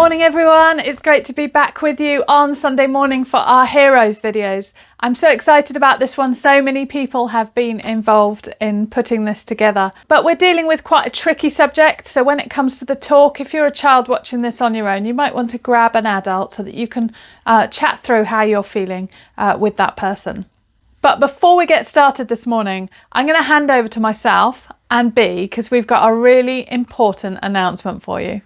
Morning everyone, it's great to be back with you on Sunday morning for our Heroes videos. I'm so excited about this one. So many people have been involved in putting this together. But we're dealing with quite a tricky subject, so when it comes to the talk, if you're a child watching this on your own, you might want to grab an adult so that you can chat through how you're feeling with that person. But before we get started this morning, I'm going to hand over to myself and B, because we've got a really important announcement for you.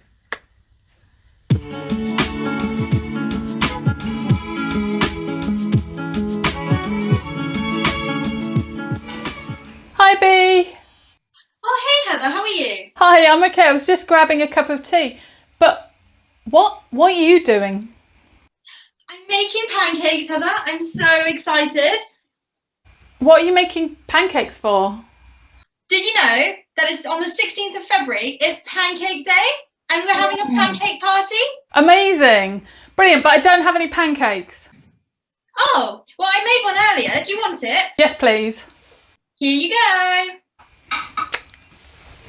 Hi B. Oh hey Heather, how are you? Hi, I'm okay. I was just grabbing a cup of tea. But what are you doing? I'm making pancakes, Heather. I'm so excited. What are you making pancakes for? Did you know that it's on the 16th of February, it's Pancake Day, and we're having a pancake party? Amazing. Brilliant, but I don't have any pancakes. Oh, well I made one earlier. Do you want it? Yes, please. Here you go.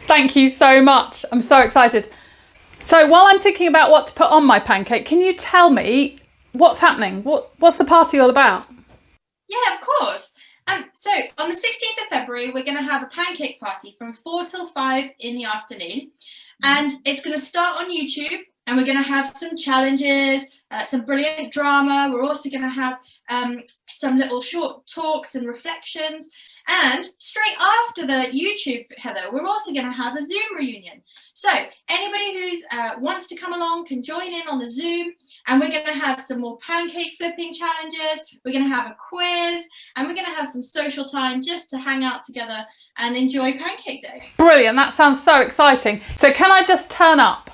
Thank you so much. I'm so excited. So while I'm thinking about what to put on my pancake, can you tell me what's happening? What's the party all about? Yeah, of course. So on the 16th of February, we're going to have a pancake party from 4 till 5 in the afternoon. And it's going to start on YouTube, and we're going to have some challenges, some brilliant drama. We're also going to have some little short talks and reflections. And straight after the YouTube, Heather, we're also going to have a Zoom reunion. So anybody who's wants to come along can join in on the Zoom, and we're going to have some more pancake flipping challenges. We're going to have a quiz, and we're going to have some social time just to hang out together and enjoy Pancake Day. Brilliant, that sounds so exciting. So can I just turn up?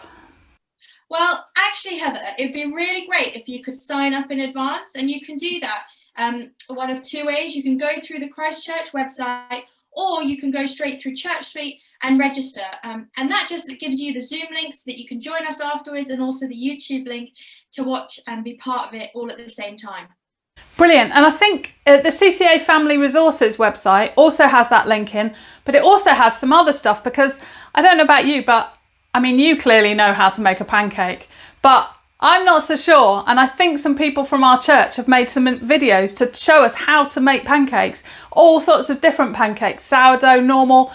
Well, actually, Heather, it'd be really great if you could sign up in advance, and you can do that one of two ways. You can go through the Christchurch website, or you can go straight through Church Street and register. And that just gives you the Zoom link so that you can join us afterwards, and also the YouTube link to watch and be part of it all at the same time. Brilliant. And I think the CCA Family Resources website also has that link in, but it also has some other stuff, because I don't know about you, but I mean, you clearly know how to make a pancake, but I'm not so sure. And I think some people from our church have made some videos to show us how to make pancakes, all sorts of different pancakes, sourdough, normal,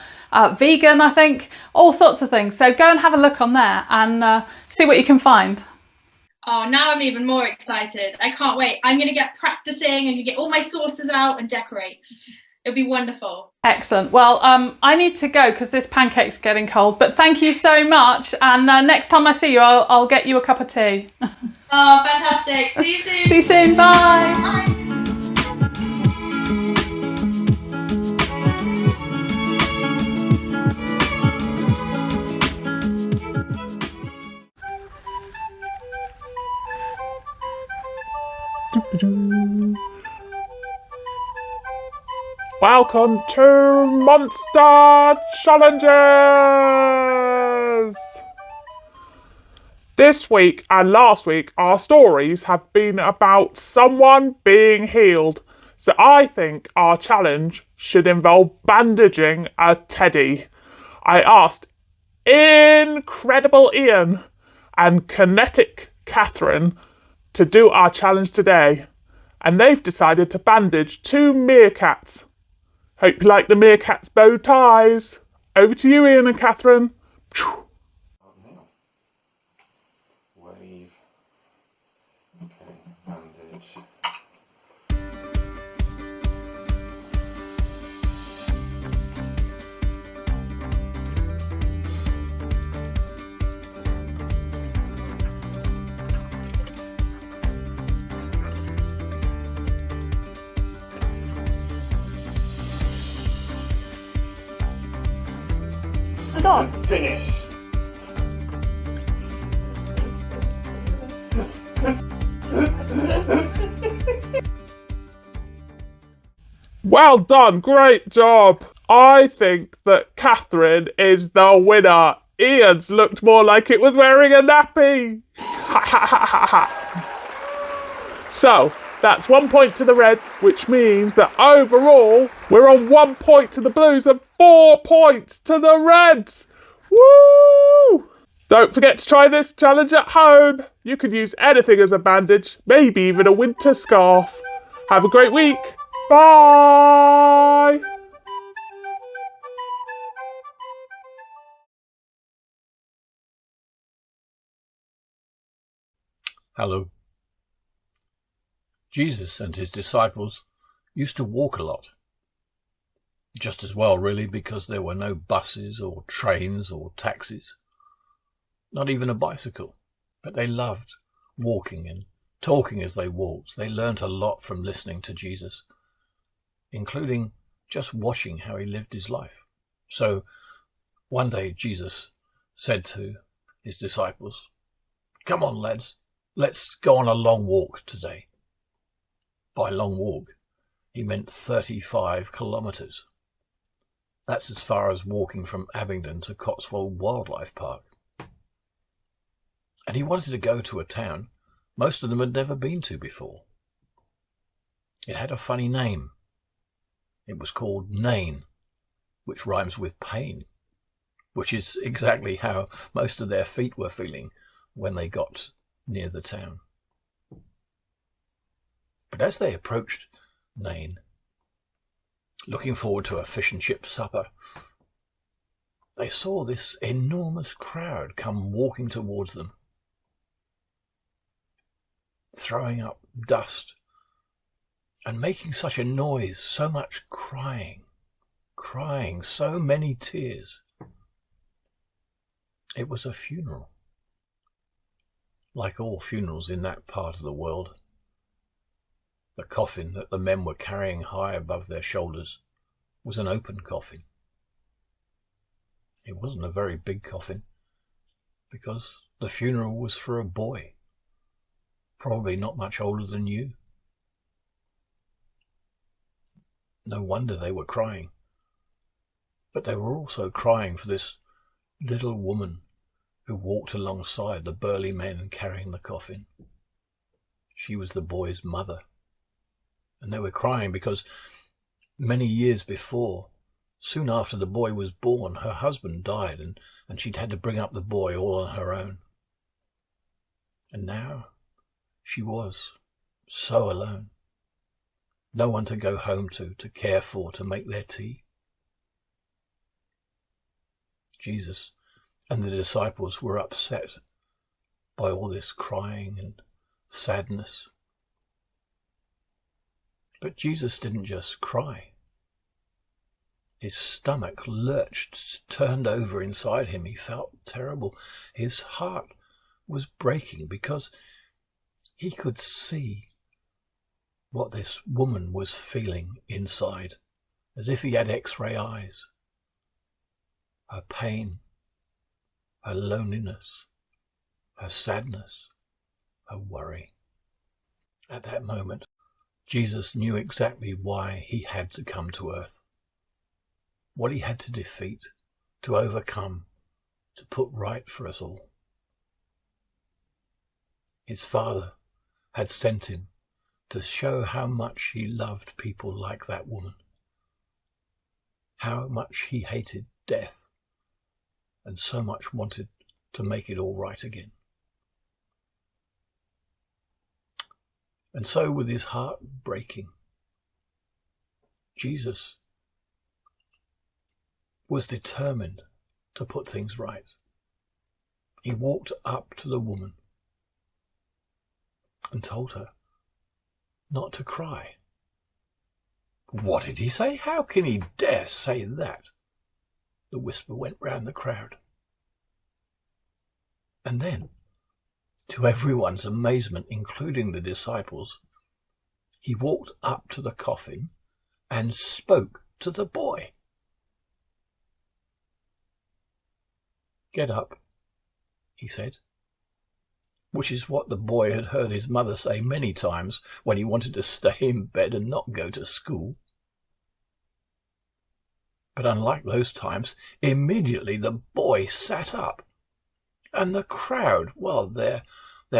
vegan, I think, all sorts of things. So go and have a look on there and see what you can find. Oh, now I'm even more excited. I can't wait. I'm going to get practicing and you get all my sauces out and decorate. It'll be wonderful. Excellent. Well, I need to go because this pancake's getting cold, but thank you so much. And next time I see you, I'll get you a cup of tea. Oh, fantastic. See you soon. See you soon. Bye. Bye. Welcome to Monster Challenges! This week and last week, our stories have been about someone being healed. So I think our challenge should involve bandaging a teddy. I asked Incredible Ian and Kinetic Catherine to do our challenge today, and they've decided to bandage two meerkats. Hope you like the meerkats' bow ties. Over to you, Ian and Catherine. Wave. Okay, bandage. Dog. Finish. Well done, great job. I think that Catherine is the winner. Ian's looked more like it was wearing a nappy. So, that's 1 point to the Reds, which means that overall, we're on 1 point to the Blues and 4 points to the Reds. Woo! Don't forget to try this challenge at home. You could use anything as a bandage, maybe even a winter scarf. Have a great week. Bye! Hello. Jesus and his disciples used to walk a lot. Just as well, really, because there were no buses or trains or taxis. Not even a bicycle. But they loved walking and talking as they walked. They learnt a lot from listening to Jesus, including just watching how he lived his life. So one day Jesus said to his disciples, "Come on, lads. Let's go on a long walk today." By long walk, he meant 35 kilometres. That's as far as walking from Abingdon to Cotswold Wildlife Park. And he wanted to go to a town most of them had never been to before. It had a funny name. It was called Nain, which rhymes with pain, which is exactly how most of their feet were feeling when they got near the town. But as they approached Nain, looking forward to a fish and chip supper, they saw this enormous crowd come walking towards them, throwing up dust and making such a noise, so much crying, so many tears. It was a funeral. Like all funerals in that part of the world, the coffin that the men were carrying high above their shoulders was an open coffin. It wasn't a very big coffin, because the funeral was for a boy, probably not much older than you. No wonder they were crying. But they were also crying for this little woman who walked alongside the burly men carrying the coffin. She was the boy's mother. And they were crying because many years before, soon after the boy was born, her husband died and she'd had to bring up the boy all on her own. And now she was so alone. No one to go home to care for, to make their tea. Jesus and the disciples were upset by all this crying and sadness. But Jesus didn't just cry. His stomach lurched, turned over inside him. He felt terrible. His heart was breaking because he could see what this woman was feeling inside, as if he had X-ray eyes. Her pain, her loneliness, her sadness, her worry. At that moment, Jesus knew exactly why he had to come to earth, what he had to defeat, to overcome, to put right for us all. His Father had sent him to show how much he loved people like that woman, how much he hated death, and so much wanted to make it all right again. And so, with his heart breaking, Jesus was determined to put things right. He walked up to the woman and told her not to cry. What did he say? How can he dare say that? The whisper went round the crowd. And then, to everyone's amazement, including the disciples, he walked up to the coffin and spoke to the boy. "Get up," he said, which is what the boy had heard his mother say many times when he wanted to stay in bed and not go to school. But unlike those times, immediately the boy sat up. And the crowd, well, their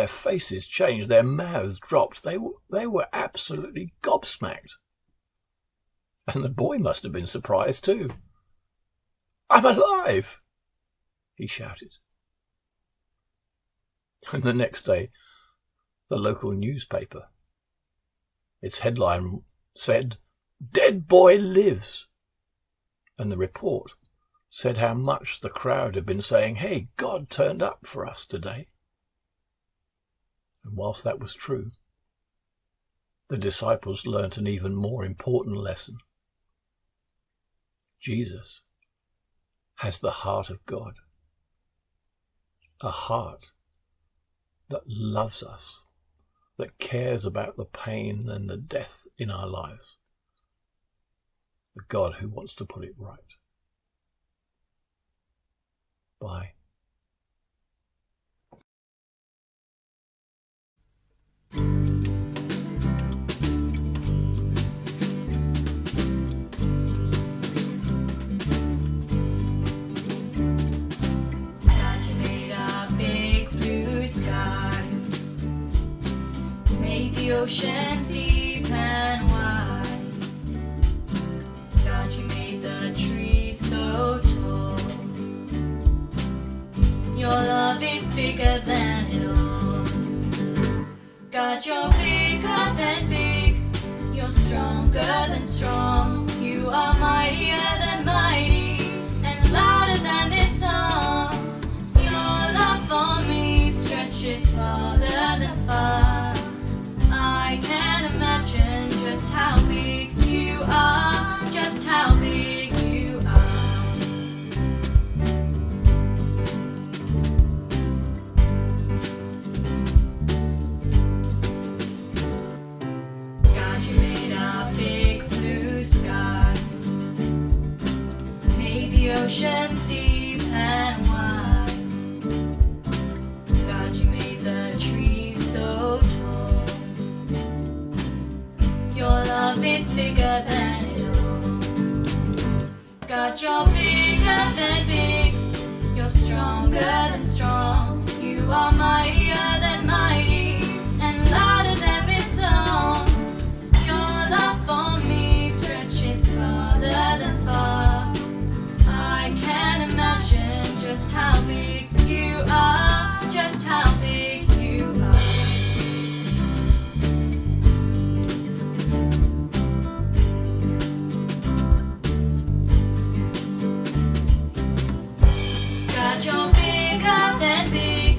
faces changed, their mouths dropped. They were absolutely gobsmacked. And the boy must have been surprised too. "I'm alive!" he shouted. And the next day, the local newspaper, its headline said, "Dead boy lives." And the report said how much the crowd had been saying, "Hey, God turned up for us today." And whilst that was true, the disciples learnt an even more important lesson. Jesus has the heart of God, a heart that loves us, that cares about the pain and the death in our lives, a God who wants to put it right. Bye. God, you made a big blue sky, made the oceans deep and wide. God, you made the trees so tall. Your love is bigger than it all. God, you're bigger than big. You're stronger than strong. You are mightier than mighty and louder than this song. Your love for me stretches farther than far. I can't imagine just how big you are, just how big you are. God, you made a big blue sky, made the oceans deep and wide. God, you made the trees so tall. Your love is bigger than it all. God, you're bigger than big. You're stronger than strong. You are mightier than mighty and louder than this song. Your love for me stretches farther than far. I can't imagine just how big you are, just how big you are. God, you're bigger than big.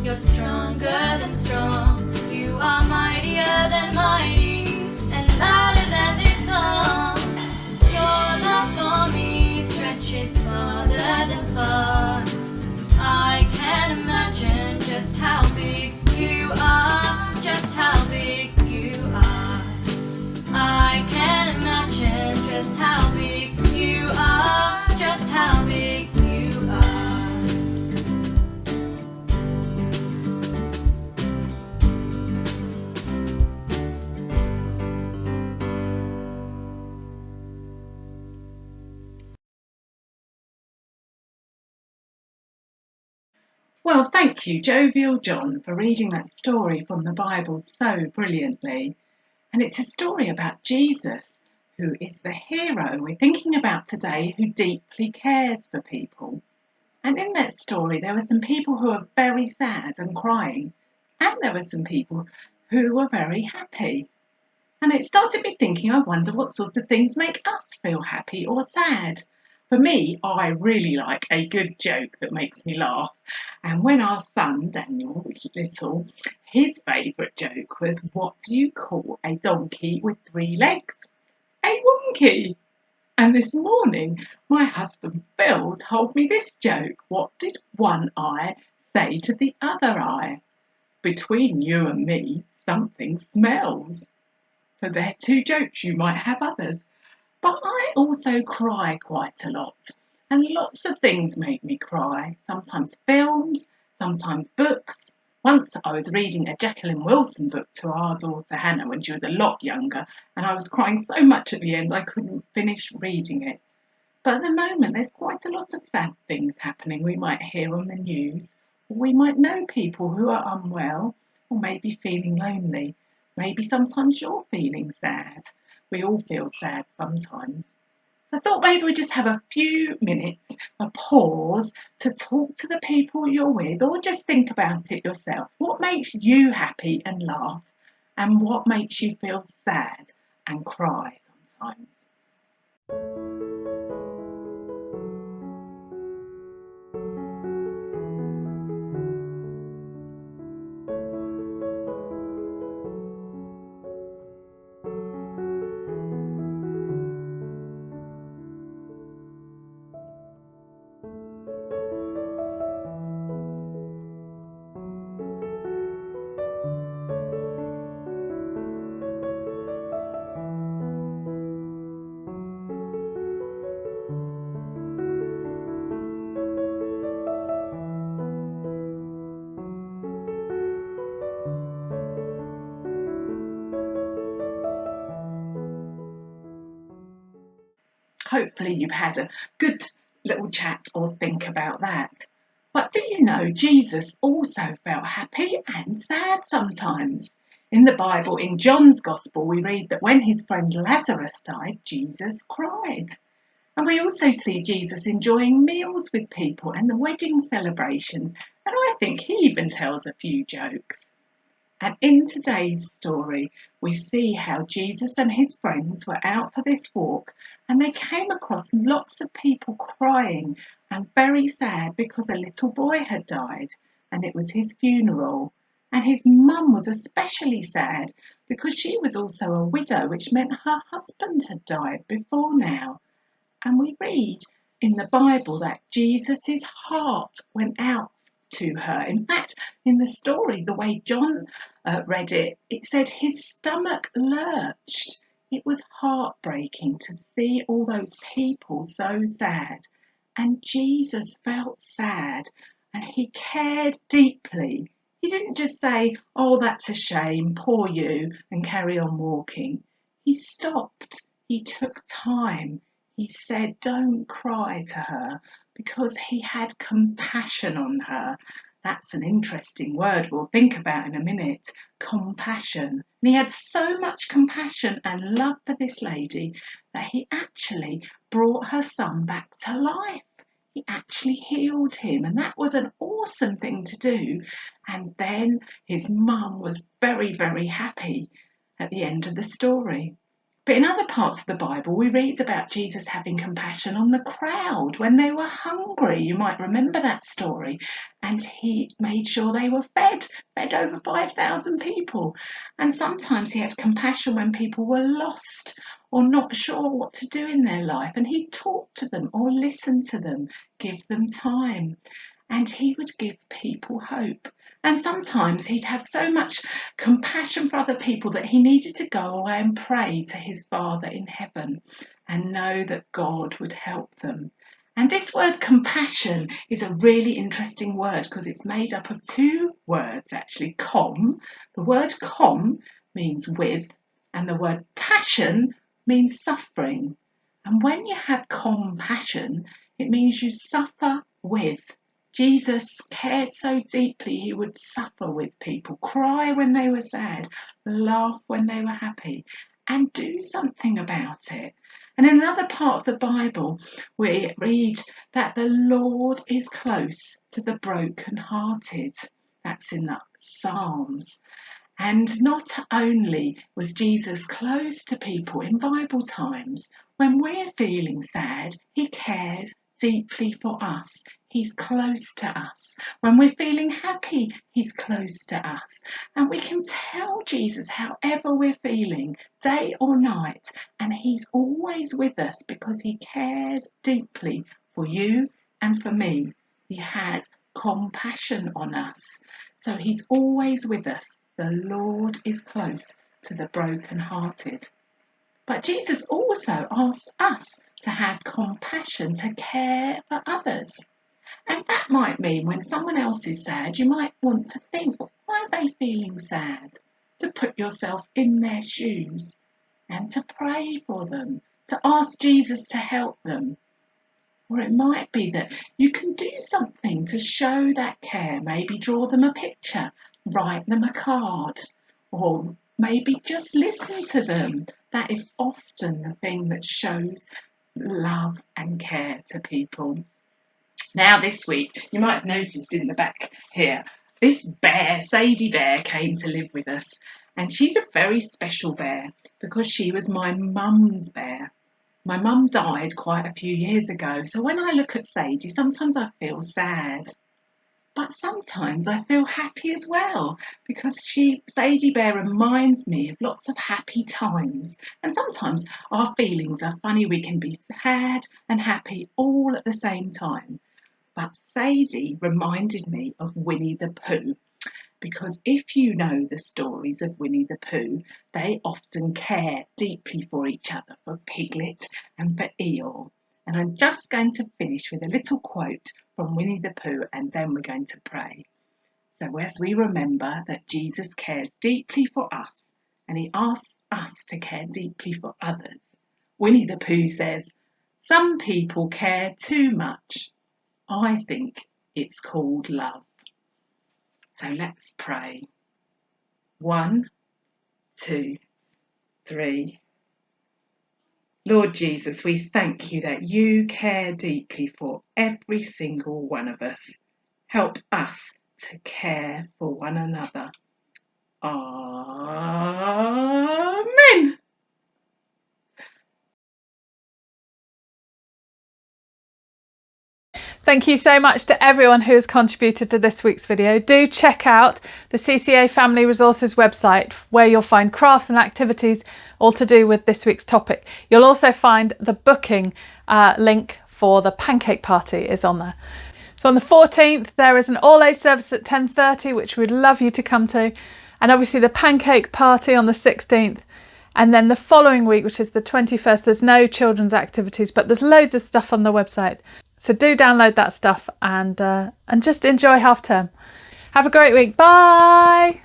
You're stronger than strong. You are mightier than mighty and louder than this song. Your love for me stretches farther than far. I can't imagine just how big you are, just how big you are. I can't imagine just how big you are, just how big you are. Well, thank you, Jovial John, for reading that story from the Bible so brilliantly. And it's a story about Jesus, who is the hero we're thinking about today, who deeply cares for people. And in that story, there were some people who were very sad and crying, and there were some people who were very happy. And it started me thinking, I wonder what sorts of things make us feel happy or sad. For me, I really like a good joke that makes me laugh. And when our son, Daniel, was little, his favourite joke was, what do you call a donkey with 3 legs? A wonky. And this morning, my husband Phil told me this joke. What did one eye say to the other eye? Between you and me, something smells. So they're 2 jokes, you might have others. But I also cry quite a lot. And lots of things make me cry. Sometimes films, sometimes books. Once I was reading a Jacqueline Wilson book to our daughter Hannah when she was a lot younger, and I was crying so much at the end I couldn't finish reading it. But at the moment there's quite a lot of sad things happening we might hear on the news, or we might know people who are unwell, or maybe feeling lonely. Maybe sometimes you're feeling sad. We all feel sad sometimes. I thought maybe we just have a few minutes, a pause to talk to the people you're with, or just think about it yourself. What makes you happy and laugh, and what makes you feel sad and cry sometimes? Hopefully you've had a good little chat or think about that. But do you know Jesus also felt happy and sad sometimes? In the Bible, in John's Gospel, we read that when his friend Lazarus died, Jesus cried. And we also see Jesus enjoying meals with people and the wedding celebrations. And I think he even tells a few jokes. And in today's story, we see how Jesus and his friends were out for this walk, and they came across lots of people crying and very sad because a little boy had died, and it was his funeral. And his mum was especially sad because she was also a widow, which meant her husband had died before now. And we read in the Bible that Jesus' heart went out to her. In fact, in the story, the way John read it, it said his stomach lurched. It was heartbreaking to see all those people so sad. And Jesus felt sad and he cared deeply. He didn't just say, "Oh, that's a shame, poor you," and carry on walking. He stopped. He took time. He said, "Don't cry" to her, because he had compassion on her. That's an interesting word we'll think about in a minute. Compassion. And he had so much compassion and love for this lady that he actually brought her son back to life. He actually healed him, and that was an awesome thing to do. And then his mum was very, very happy at the end of the story. But in other parts of the Bible, we read about Jesus having compassion on the crowd when they were hungry. You might remember that story. And he made sure they were fed over 5,000 people. And sometimes he had compassion when people were lost or not sure what to do in their life. And he'd talk to them or listen to them, give them time. And he would give people hope. And sometimes he'd have so much compassion for other people that he needed to go away and pray to his Father in heaven and know that God would help them. And this word compassion is a really interesting word because it's made up of two words actually. The word com means with, and the word passion means suffering. And when you have compassion, it means you suffer with. Jesus cared so deeply he would suffer with people, cry when they were sad, laugh when they were happy, and do something about it. And in another part of the Bible, we read that the Lord is close to the brokenhearted. That's in the Psalms. And not only was Jesus close to people in Bible times, when we're feeling sad, he cares deeply for us. He's close to us. When we're feeling happy, he's close to us. And we can tell Jesus however we're feeling, day or night, and he's always with us because he cares deeply for you and for me. He has compassion on us. So he's always with us. The Lord is close to the brokenhearted. But Jesus also asks us to have compassion, to care for others. And that might mean when someone else is sad, you might want to think, why are they feeling sad? To put yourself in their shoes and to pray for them, to ask Jesus to help them. Or it might be that you can do something to show that care. Maybe draw them a picture, write them a card, or maybe just listen to them. That is often the thing that shows love and care to people. Now this week, you might have noticed in the back here, this bear, Sadie Bear, came to live with us. And she's a very special bear because she was my mum's bear. My mum died quite a few years ago, so when I look at Sadie, sometimes I feel sad. But sometimes I feel happy as well because Sadie Bear reminds me of lots of happy times. And sometimes our feelings are funny. We can be sad and happy all at the same time. But Sadie reminded me of Winnie the Pooh, because if you know the stories of Winnie the Pooh, they often care deeply for each other, for Piglet and for Eeyore. And I'm just going to finish with a little quote from Winnie the Pooh, and then we're going to pray. So as we remember that Jesus cares deeply for us, and he asks us to care deeply for others, Winnie the Pooh says, "Some people care too much. I think it's called love." So let's pray. 1, 2, 3. Lord Jesus, we thank you that you care deeply for every single one of us. Help us to care for one another. Amen. Thank you so much to everyone who has contributed to this week's video. Do check out the CCA Family Resources website where you'll find crafts and activities all to do with this week's topic. You'll also find the booking link for the pancake party is on there. So on the 14th, there is an all-age service at 10:30, which we'd love you to come to. And obviously the pancake party on the 16th. And then the following week, which is the 21st, there's no children's activities, but there's loads of stuff on the website. So do download that stuff and just enjoy half term. Have a great week. Bye.